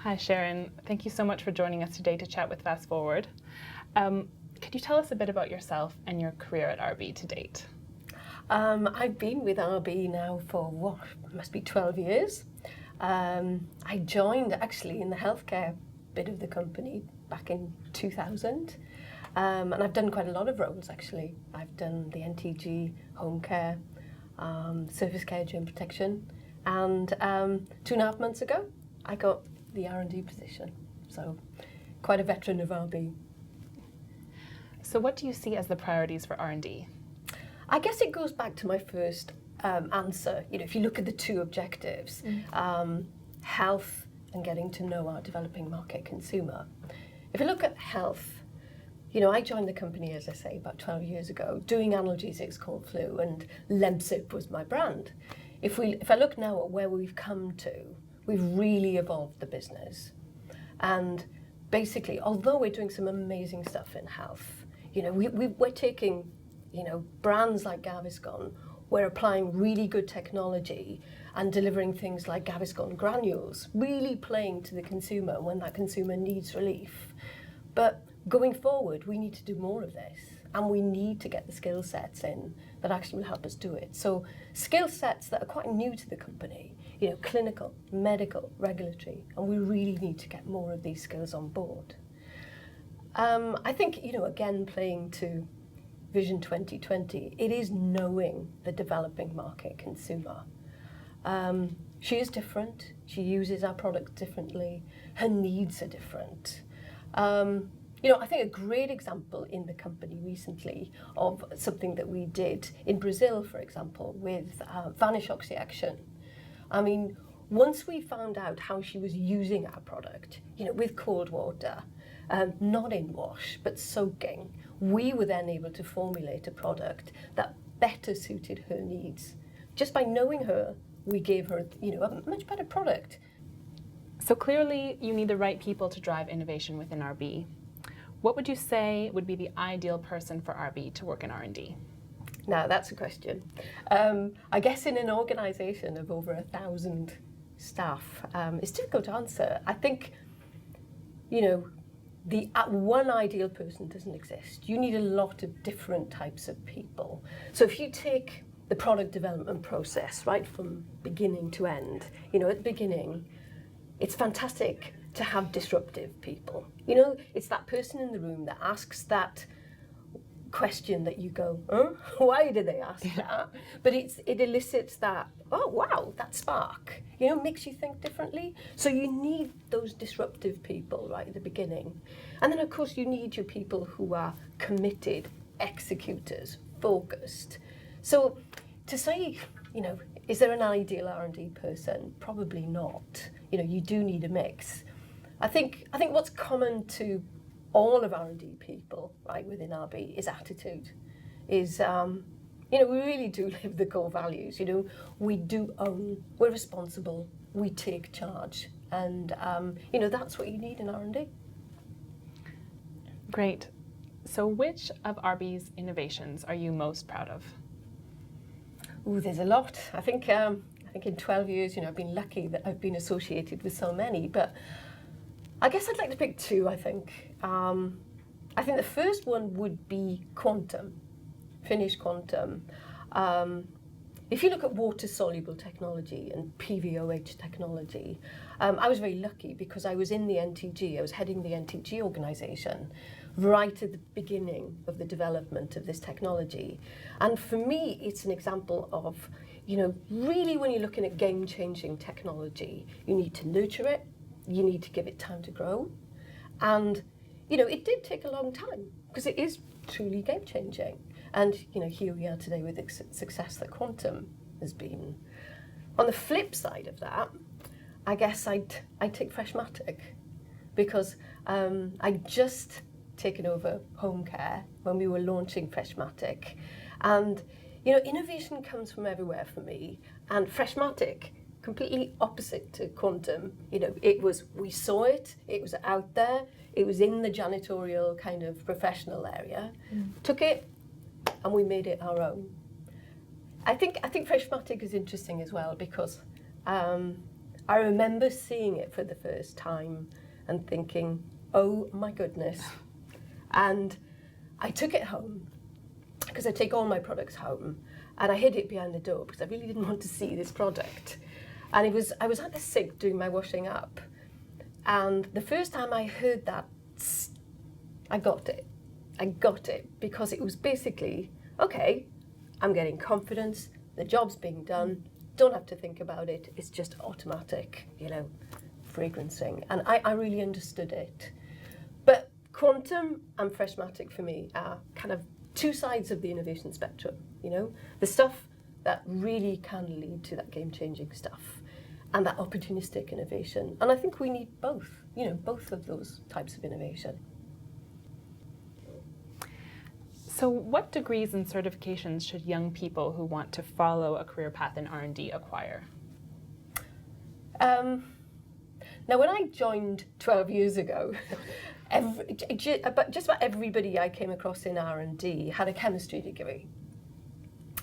Hi, Sharon. Thank you so much for joining us today to chat with Fast Forward. Could you tell us a bit about yourself and your career at RB to date? I've been with RB now for, must be 12 years. I joined actually in the healthcare bit of the company back in 2000. And I've done quite a lot of roles actually. I've done the NTG, home care, surface care, germ protection. And 2.5 months ago, I got the R&D position. So quite a veteran of RB. So what do you see as the priorities for R&D? I guess it goes back to my first answer. You know, if you look at the two objectives, health and getting to know our developing market consumer. If you look at health, you know, I joined the company, as I say, about 12 years ago, doing analgesics, cold flu, and Lemsip was my brand. If I look now at where we've come to, we've really evolved the business. And basically, although we're doing some amazing stuff in health, you know, we're taking, you know, brands like Gaviscon, we're applying really good technology and delivering things like Gaviscon granules, really playing to the consumer when that consumer needs relief. But going forward, we need to do more of this, and we need to get the skill sets in that actually will help us do it. So skill sets that are quite new to the company, you know, clinical, medical, regulatory, and we really need to get more of these skills on board. I think, you know, again, playing to Vision 2020, it is knowing the developing market consumer. She is different. She uses our products differently. Her needs are different. You know, I think a great example in the company recently of something that we did in Brazil, for example, with Vanish Oxyaction. I mean, once we found out how she was using our product, you know, with cold water, not in wash, but soaking, we were then able to formulate a product that better suited her needs. Just by knowing her, we gave her, you know, a much better product. So clearly, you need the right people to drive innovation within RB. What would you say would be the ideal person for RB to work in R&D? Now, that's a question. I guess in an organisation of over 1,000 staff, it's difficult to answer. I think, you know, the one ideal person doesn't exist. You need a lot of different types of people. So if you take the product development process, right, from beginning to end, you know, at the beginning, it's fantastic to have disruptive people. You know, it's that person in the room that asks that question that you go, huh? Why did they ask that? But it elicits that, oh, wow, that spark, you know, makes you think differently. So you need those disruptive people right at the beginning. And then, of course, you need your people who are committed, executors, focused. So to say, you know, is there an ideal R&D person? Probably not. You know, you do need a mix. I think what's common to all of R&D people, right, within RB is attitude. Is, you know, we really do live the core values. You know, we do own, we're responsible, we take charge. And, you know, that's what you need in R&D. Great. So which of RB's innovations are you most proud of? Ooh, there's a lot. I think in 12 years, you know, I've been lucky that I've been associated with so many, but I guess I'd like to pick two, I think. I think the first one would be quantum, finished quantum. If you look at water-soluble technology and PVOH technology, I was very lucky because I was in the NTG, I was heading the NTG organisation right at the beginning of the development of this technology. And for me, it's an example of, you know, really when you're looking at game-changing technology, you need to nurture it, you need to give it time to grow. And, you know, it did take a long time because it is truly game-changing. And, you know, here we are today with the success that quantum has been. On the flip side of that, I guess I'd take Freshmatic because I'd just taken over home care when we were launching Freshmatic. And, you know, innovation comes from everywhere for me. And Freshmatic, completely opposite to quantum, you know, we saw it, it was out there, it was in the janitorial kind of professional area, took it, and we made it our own. I think Freshmatic is interesting as well because I remember seeing it for the first time and thinking, oh my goodness. And I took it home, because I take all my products home, and I hid it behind the door because I really didn't want to see this product. And I was at the sink doing my washing up, and the first time I heard that, I got it. I got it because it was basically, okay, I'm getting confidence, the job's being done, don't have to think about it, it's just automatic, you know, fragrancing. And I really understood it. But quantum and freshmatic for me are kind of two sides of the innovation spectrum, you know, the stuff that really can lead to that game-changing stuff and that opportunistic innovation. And I think we need both, you know, both of those types of innovation. So what degrees and certifications should young people who want to follow a career path in R&D acquire? Now, when I joined 12 years ago, just about everybody I came across in R&D had a chemistry degree.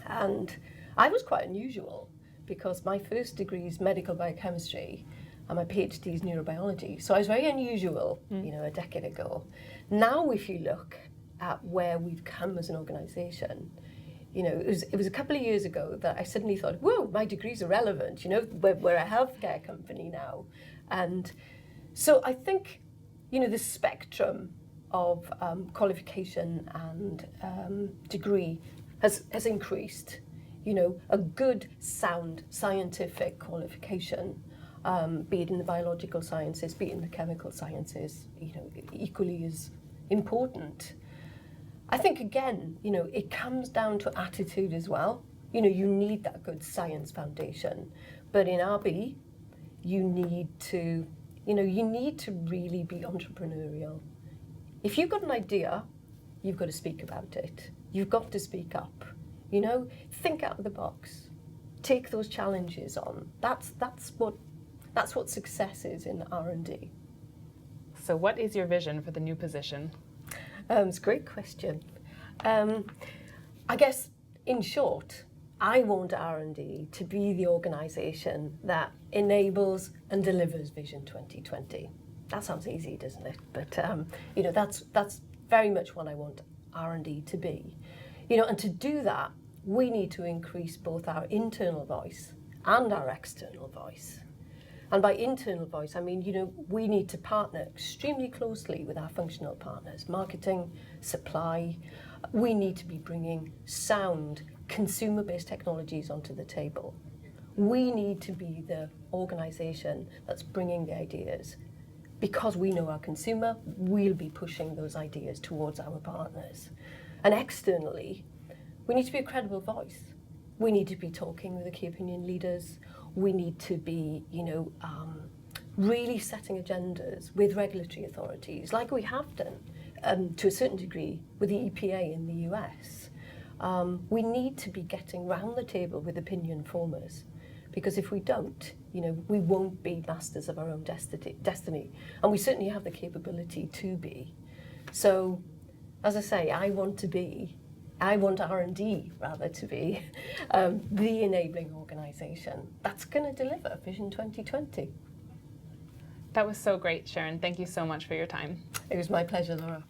And I was quite unusual because my first degree is medical biochemistry and my PhD is neurobiology. So I was very unusual, you know, a decade ago. Now, if you look at where we've come as an organisation, you know, it was a couple of years ago that I suddenly thought, whoa, my degrees are relevant, you know, we're a healthcare company now. And so I think, you know, the spectrum of qualification and degree has increased. You know, a good, sound scientific qualification, be it in the biological sciences, be it in the chemical sciences, you know, equally is important. I think, again, you know, it comes down to attitude as well. You know, you need that good science foundation. But in RB, you need to, you know, you need to really be entrepreneurial. If you've got an idea, you've got to speak about it. You've got to speak up. You know, think out of the box. Take those challenges on. That's what success is in R&D. So what is your vision for the new position? It's a great question. I guess, in short, I want R&D to be the organisation that enables and delivers Vision 2020. That sounds easy, doesn't it? But you know, that's very much what I want R&D to be. You know, and to do that, we need to increase both our internal voice and our external voice. And by internal voice, I mean, you know, we need to partner extremely closely with our functional partners, marketing, supply. We need to be bringing sound, consumer-based technologies onto the table. We need to be the organisation that's bringing the ideas. Because we know our consumer, we'll be pushing those ideas towards our partners. And externally, we need to be a credible voice. We need to be talking with the key opinion leaders. We need to be, you know, really setting agendas with regulatory authorities, like we have done to a certain degree with the EPA in the US. We need to be getting round the table with opinion formers, because if we don't, you know, we won't be masters of our own destiny. And we certainly have the capability to be. So, as I say, I want R&D rather to be the enabling organisation that's going to deliver Vision 2020. That was so great, Sharon. Thank you so much for your time. It was my pleasure, Laura.